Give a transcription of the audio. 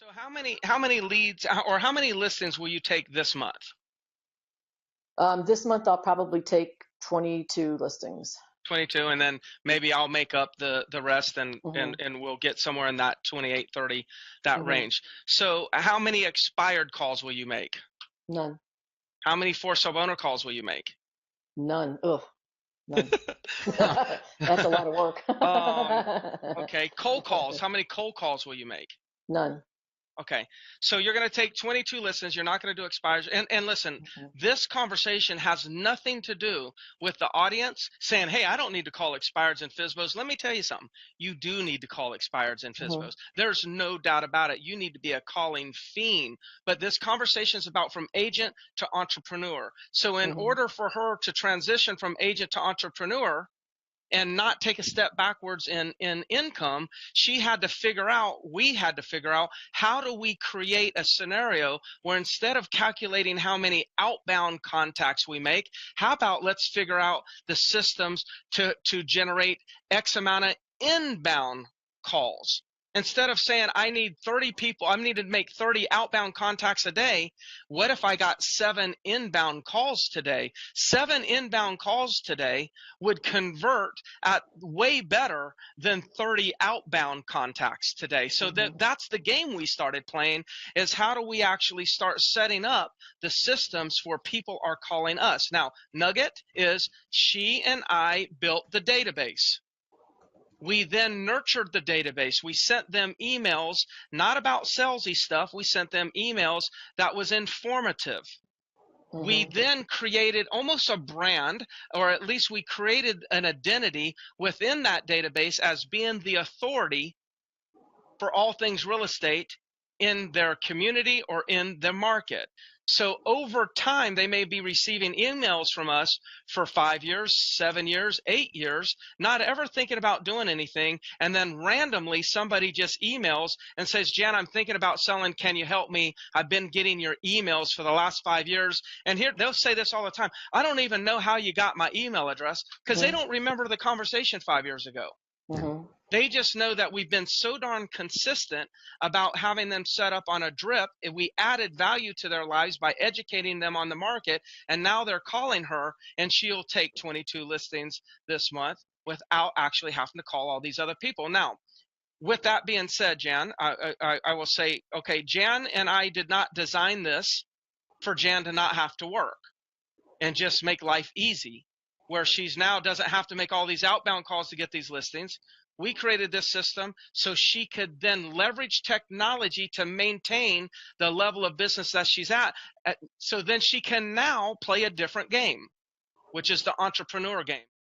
So how many leads or how many listings will you take this month? This month I'll probably take 22 listings. 22, and then maybe I'll make up the rest, and and Hmm. and we'll get somewhere in that 28, 30, that Hmm. range. So how many expired calls will you make? None. How many for sub owner calls will you make? None. Ugh. None. That's a lot of work. um, okay, cold calls. How many cold calls will you make? None. Okay, so you're going to take 22 listens. You're not going to do expires. And listen, Hmm. this conversation has nothing to do with the audience saying, hey, I don't need to call expireds and FSBOs. Let me tell you something. You do need to call expireds and Hmm. FSBOs. There's no doubt about it. You need to be a calling fiend. But this conversation is about from agent to entrepreneur. So in Hmm. order for her to transition from agent to entrepreneur, and not take a step backwards in income, we had to figure out how do we create a scenario where instead of calculating how many outbound contacts we make, how about let's figure out the systems to generate X amount of inbound calls. Instead of saying I need 30 people, I need to make 30 outbound contacts a day, what if I got 7 inbound calls today? 7 inbound calls today would convert at way better than 30 outbound contacts today. So Hmm. that's the game we started playing, is how do we actually start setting up the systems where people are calling us. Now, Nugget is she and I built the database. We then nurtured the database. We sent them emails, not about salesy stuff. We sent them emails that was informative. We Hmm. then created almost a brand, or at least we created an identity within that database as being the authority for all things real estate in their community or in their market. So over time, they may be receiving emails from us for 5 years, 7 years, 8 years, not ever thinking about doing anything. And then randomly somebody just emails and says, Jan, I'm thinking about selling. Can you help me? I've been getting your emails for the last 5 years. And here they'll say this all the time. I don't even know how you got my email address, because they don't remember the conversation 5 years ago. Hmm. They just know that we've been so darn consistent about having them set up on a drip. And we added value to their lives by educating them on the market. And now they're calling her, and she'll take 22 listings this month without actually having to call all these other people. Now, with that being said, Jan, I will say, okay, Jan and I did not design this for Jan to not have to work and just make life easy, where she's now doesn't have to make all these outbound calls to get these listings. We created this system so she could then leverage technology to maintain the level of business that she's at. So then she can now play a different game, which is the entrepreneur game.